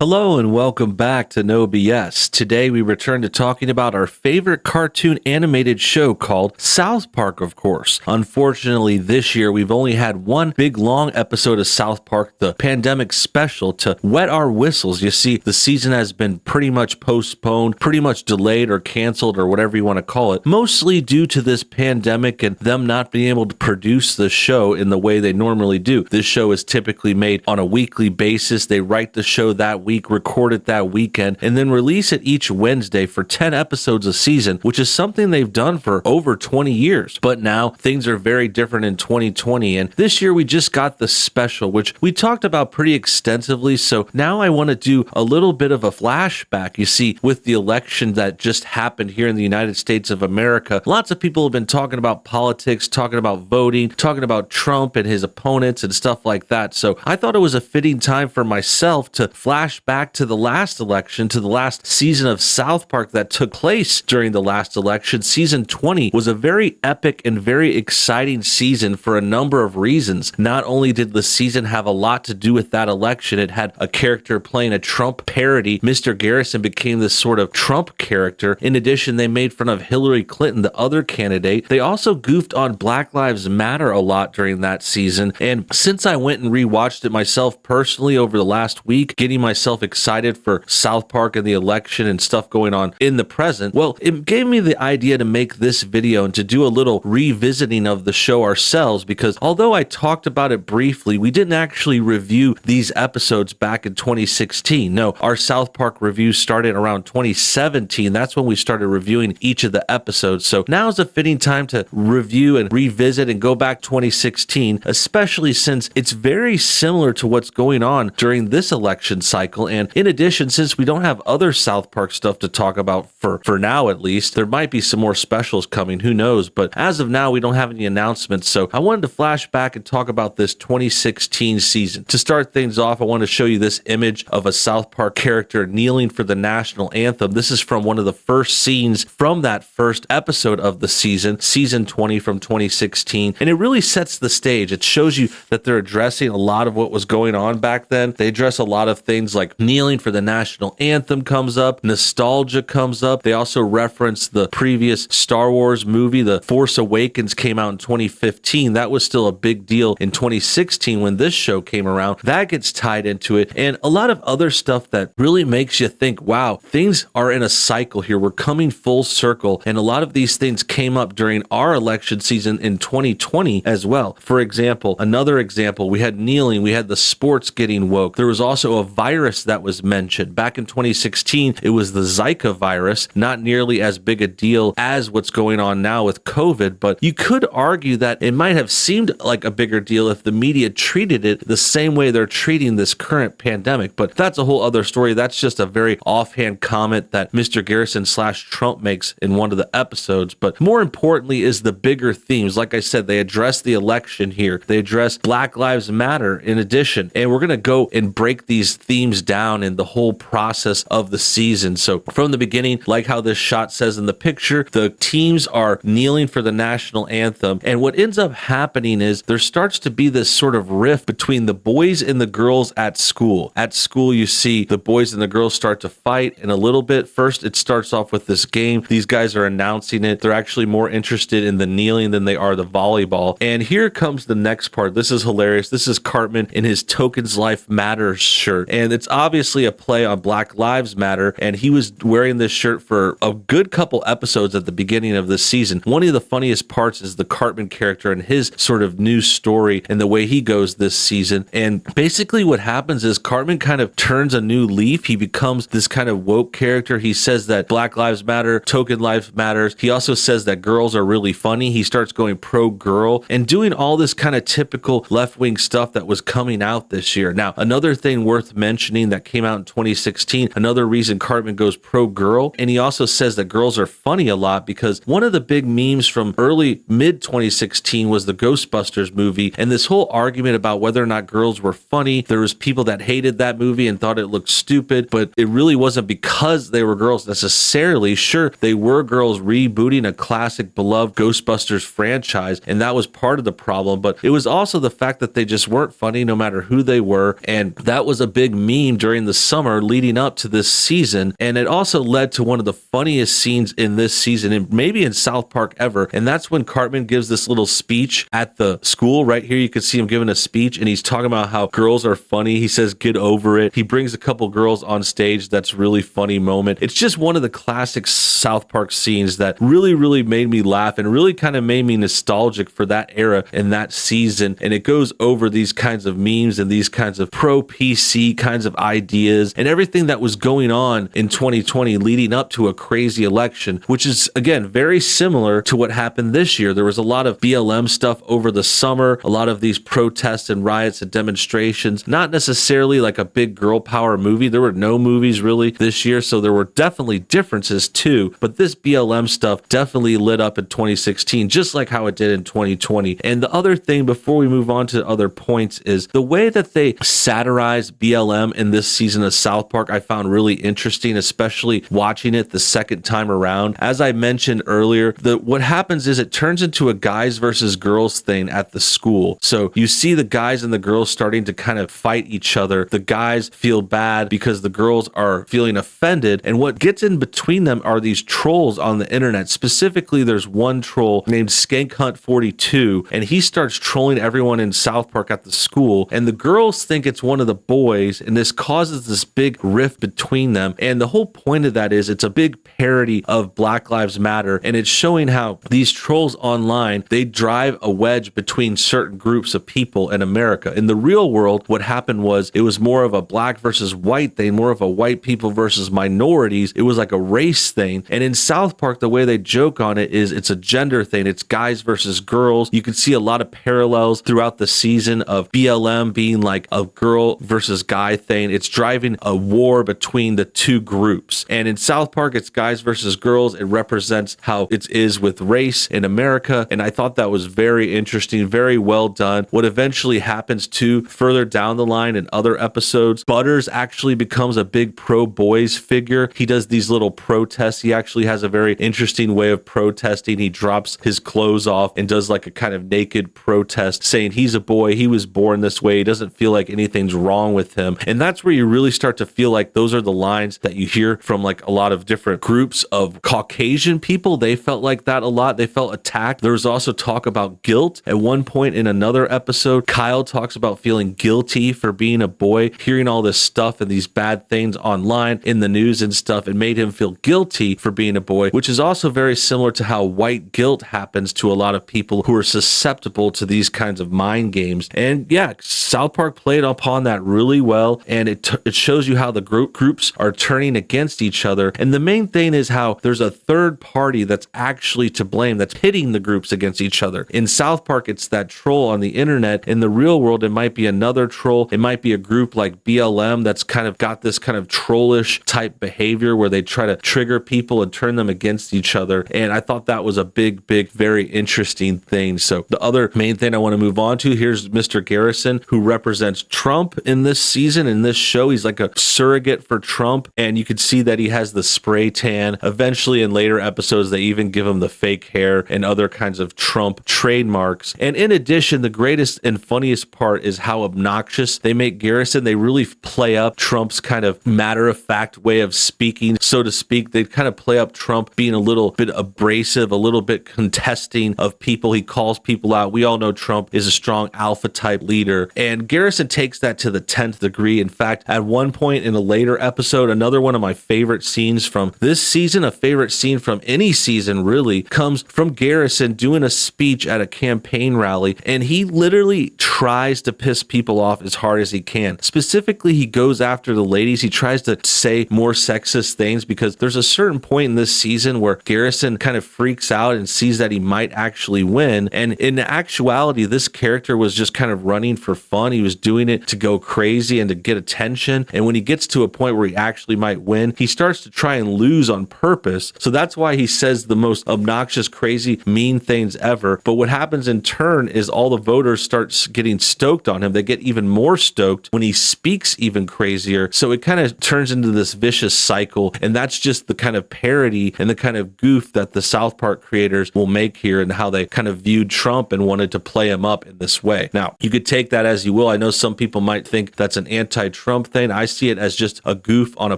Hello and welcome back to NoBS. Today we return to talking about our favorite cartoon animated show called South Park, of course. Unfortunately, this year we've only had one big long episode of South Park, the pandemic special, to wet our whistles. You see, the season has been pretty much postponed, pretty much delayed or canceled or whatever you want to call it, mostly due to this pandemic and them not being able to produce the show in the way they normally do. This show is typically made on a weekly basis. They write the show that week, record it that weekend, and then release it each Wednesday for 10 episodes a season, which is something they've done for over 20 years. But now things are very different in 2020, and this year we just got the special, which we talked about pretty extensively. So now I want to do a little bit of a flashback. You see, with the election that just happened here in the United States of America, lots of people have been talking about politics, talking about voting, talking about Trump and his opponents and stuff like that. So I thought it was a fitting time for myself to flash back to the last election, to the last season of South Park that took place during the last election. Season 20 was a very epic and very exciting season for a number of reasons. Not only did the season have a lot to do with that election, it had a character playing a Trump parody. Mr. Garrison became this sort of Trump character. In addition, they made fun of Hillary Clinton, the other candidate. They also goofed on Black Lives Matter a lot during that season. And since I went and rewatched it myself personally over the last week, getting myself excited for South Park and the election and stuff going on in the present, well, it gave me the idea to make this video and to do a little revisiting of the show ourselves, because although I talked about it briefly, we didn't actually review these episodes back in 2016. No, our South Park reviews started around 2017. That's when we started reviewing each of the episodes. So now is a fitting time to review and revisit and go back 2016, especially since it's very similar to what's going on during this election cycle. And in addition, since we don't have other South Park stuff to talk about for now, at least, there might be some more specials coming, who knows, but as of now we don't have any announcements. So I wanted to flash back and talk about this 2016 season. To start things off, I want to show you this image of a South Park character kneeling for the national anthem. This is from one of the first scenes from that first episode of the season 20 from 2016, and it really sets the stage. It shows you that they're addressing a lot of what was going on back then. They address a lot of things like kneeling for the national anthem comes up, nostalgia comes up. They also reference the previous Star Wars movie, The Force Awakens, came out in 2015. That was still a big deal in 2016 when this show came around. That gets tied into it, and a lot of other stuff that really makes you think, wow, things are in a cycle here. We're coming full circle, and a lot of these things came up during our election season in 2020 as well. For example, another example, we had kneeling, we had the sports getting woke. There was also a virus that was mentioned. Back in 2016, it was the Zika virus, not nearly as big a deal as what's going on now with COVID, but you could argue that it might have seemed like a bigger deal if the media treated it the same way they're treating this current pandemic, but that's a whole other story. That's just a very offhand comment that Mr. Garrison / Trump makes in one of the episodes, but more importantly is the bigger themes. Like I said, they address the election here. They address Black Lives Matter in addition, and we're going to go and break these themes down in the whole process of the season. So from the beginning, like how this shot says in the picture, the teams are kneeling for the national anthem, and what ends up happening is there starts to be this sort of rift between the boys and the girls at school. At school, you see the boys and the girls start to fight in a little bit. First, it starts off with this game. These guys are announcing it. They're actually more interested in the kneeling than they are the volleyball. And here comes the next part. This is hilarious. This is Cartman in his Tokens Life Matters shirt, and it's obviously a play on Black Lives Matter, and he was wearing this shirt for a good couple episodes at the beginning of this season. One of the funniest parts is the Cartman character and his sort of new story and the way he goes this season. And basically what happens is Cartman kind of turns a new leaf. He becomes this kind of woke character. He says that Black Lives Matter, Token Life Matters. He also says that girls are really funny. He starts going pro-girl and doing all this kind of typical left-wing stuff that was coming out this year. Now, another thing worth mentioning that came out in 2016, another reason Cartman goes pro-girl, and he also says that girls are funny a lot because one of the big memes from early mid-2016 was the Ghostbusters movie, and this whole argument about whether or not girls were funny. There was people that hated that movie and thought it looked stupid, but it really wasn't because they were girls necessarily. Sure, they were girls rebooting a classic beloved Ghostbusters franchise, and that was part of the problem, but it was also the fact that they just weren't funny no matter who they were, and that was a big meme theme during the summer leading up to this season. And it also led to one of the funniest scenes in this season, and maybe in South Park ever. And that's when Cartman gives this little speech at the school. Right here, you can see him giving a speech, and he's talking about how girls are funny. He says, "Get over it." He brings a couple girls on stage. That's really funny moment. It's just one of the classic South Park scenes that really, really made me laugh and really kind of made me nostalgic for that era and that season. And it goes over these kinds of memes and these kinds of pro-PC kinds of ideas and everything that was going on in 2020 leading up to a crazy election, which is, again, very similar to what happened this year. There was a lot of BLM stuff over the summer, a lot of these protests and riots and demonstrations, not necessarily like a big girl power movie. There were no movies really this year, so there were definitely differences too, but this BLM stuff definitely lit up in 2016, just like how it did in 2020. And the other thing before we move on to other points is the way that they satirize BLM in this season of South Park I found really interesting, especially watching it the second time around. As I mentioned earlier, what happens is it turns into a guys versus girls thing at the school. So you see the guys and the girls starting to kind of fight each other. The guys feel bad because the girls are feeling offended, and what gets in between them are these trolls on the internet. Specifically, there's one troll named SkankHunt42, and he starts trolling everyone in South Park at the school, and the girls think it's one of the boys, and this causes this big rift between them. And the whole point of that is it's a big parody of Black Lives Matter, and it's showing how these trolls online, they drive a wedge between certain groups of people in America. In the real world, what happened was it was more of a black versus white thing, more of a white people versus minorities. It was like a race thing. And in South Park, the way they joke on it is it's a gender thing. It's guys versus girls. You can see a lot of parallels throughout the season of BLM being like a girl versus guy thing. It's driving a war between the two groups. And in South Park, it's guys versus girls. It represents how it is with race in America. And I thought that was very interesting, very well done. What eventually happens too, further down the line in other episodes, Butters actually becomes a big pro-boys figure. He does these little protests. He actually has a very interesting way of protesting. He drops his clothes off and does like a kind of naked protest saying he's a boy, he was born this way, he doesn't feel like anything's wrong with him. And that's where you really start to feel like those are the lines that you hear from like a lot of different groups of Caucasian people. They felt like that a lot. They felt attacked. There was also talk about guilt. At one point in another episode, Kyle talks about feeling guilty for being a boy, hearing all this stuff and these bad things online in the news and stuff. It made him feel guilty for being a boy, which is also very similar to how white guilt happens to a lot of people who are susceptible to these kinds of mind games. And yeah, South Park played upon that really well, and it shows you how the groups are turning against each other. And the main thing is how there's a third party that's actually to blame, that's pitting the groups against each other. In South Park, it's that troll on the internet. In the real world, it might be another troll. It might be a group like BLM that's kind of got this kind of trollish type behavior where they try to trigger people and turn them against each other. And I thought that was a big, very interesting thing. So the other main thing I want to move on to, here's Mr. Garrison, who represents Trump in this season, in this show. He's like a surrogate for Trump, and you can see that he has the spray tan. Eventually, in later episodes, they even give him the fake hair and other kinds of Trump trademarks. And in addition, the greatest and funniest part is how obnoxious they make Garrison. They really play up Trump's kind of matter-of-fact way of speaking, so to speak. They kind of play up Trump being a little bit abrasive, a little bit contesting of people. He calls people out. We all know Trump is a strong alpha type leader, and Garrison takes that to the 10th degree. In fact, at one point in a later episode, another one of my favorite scenes from this season, a favorite scene from any season really, comes from Garrison doing a speech at a campaign rally, and he literally tries to piss people off as hard as he can. Specifically, he goes after the ladies. He tries to say more sexist things because there's a certain point in this season where Garrison kind of freaks out and sees that he might actually win. And in actuality, this character was just kind of running for fun. He was doing it to go crazy and to get attention. And when he gets to a point where he actually might win, he starts to try and lose on purpose. So that's why he says the most obnoxious, crazy, mean things ever. But what happens in turn is all the voters start getting stoked on him. They get even more stoked when he speaks even crazier. So it kind of turns into this vicious cycle. And that's just the kind of parody and the kind of goof that the South Park creators will make here, and how they kind of viewed Trump and wanted to play him up in this way. Now, you could take that as you will. I know some people might think that's an anti anti-Trump thing. I see it as just a goof on a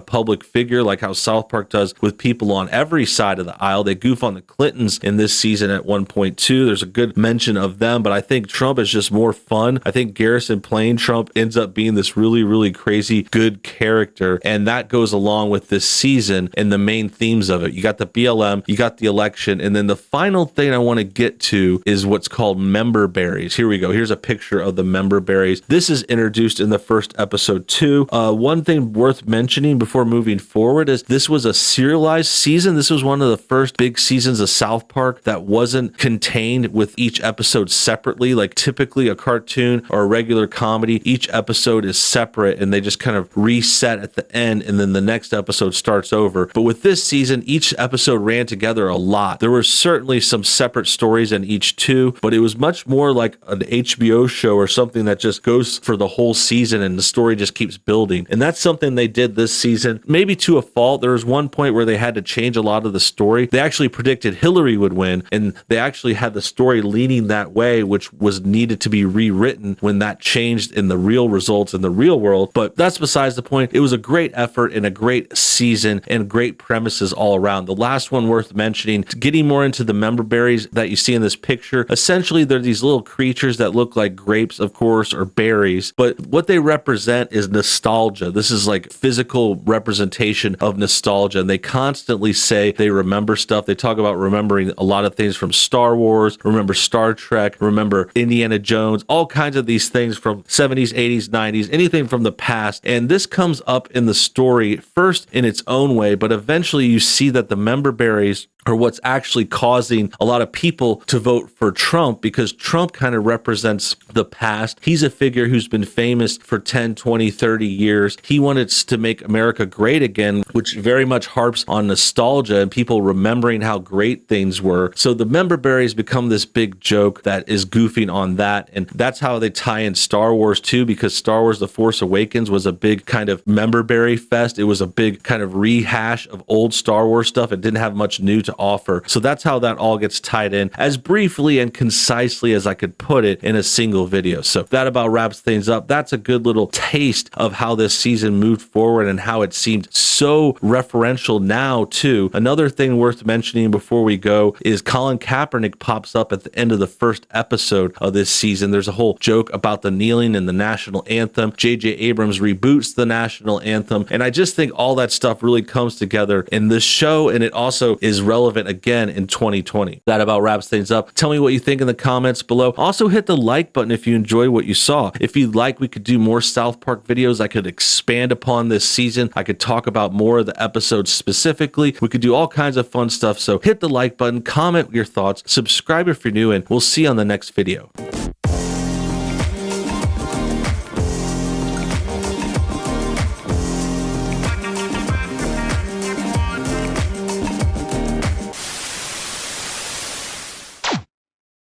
public figure, like how South Park does with people on every side of the aisle. They goof on the Clintons in this season at one point too. There's a good mention of them, but I think Trump is just more fun. I think Garrison playing Trump ends up being this really, really crazy good character, and that goes along with this season and the main themes of it. You got the BLM, you got the election, and then the final thing I want to get to is what's called member berries. Here we go. Here's a picture of the member berries. This is introduced in the first episode too. One thing worth mentioning before moving forward is this was a serialized season. This was one of the first big seasons of South Park that wasn't contained with each episode separately. Like typically a cartoon or a regular comedy, each episode is separate and they just kind of reset at the end, and then the next episode starts over. But with this season, each episode ran together a lot. There were certainly some separate stories in each too, but it was much more like an HBO show or something that just goes for the whole season and the story just keeps building. And that's something they did this season, maybe to a fault. There was one point where they had to change a lot of the story. They actually predicted Hillary would win, and they actually had the story leaning that way, which was needed to be rewritten when that changed in the real results in the real world. But that's besides the point. It was a great effort and a great season and great premises all around. The last one worth mentioning, getting more into the member berries that you see in this picture. Essentially, they're these little creatures that look like grapes, of course, or berries, but what they represent is nostalgia. This is like physical representation of nostalgia, and they constantly say they remember stuff. They talk about remembering a lot of things from Star Wars, remember Star Trek, remember Indiana Jones, all kinds of these things from 70s, 80s, 90s, anything from the past. And this comes up in the story first in its own way, but eventually you see that the member berries are what's actually causing a lot of people to vote for Trump, because Trump kind of represents the past. He's a figure who's been famous for 10, 20, 30 years. He wanted to make America great again, which very much harps on nostalgia and people remembering how great things were. So the member berries become this big joke that is goofing on that. And that's how they tie in Star Wars too, because Star Wars The Force Awakens was a big kind of member berry fest. It was a big kind of rehash of old Star Wars stuff. It didn't have much new to offer. So that's how that all gets tied in, as briefly and concisely as I could put it in a single video. So that about wraps things up. That's a good little taste of how this season moved forward and how it seemed so referential now too. Another thing worth mentioning before we go is Colin Kaepernick pops up at the end of the first episode of this season. There's a whole joke about the kneeling and the national anthem. J.J. Abrams reboots the national anthem, and I just think all that stuff really comes together in this show, and it also is relevant again in 2020. That about wraps things up. Tell me what you think in the comments below. Also hit the like button if you enjoy what you saw. If you'd like, we could do more South Park videos. I could expand upon this season. I could talk about more of the episodes specifically. We could do all kinds of fun stuff. So hit the like button, comment your thoughts, subscribe if you're new, and we'll see you on the next video.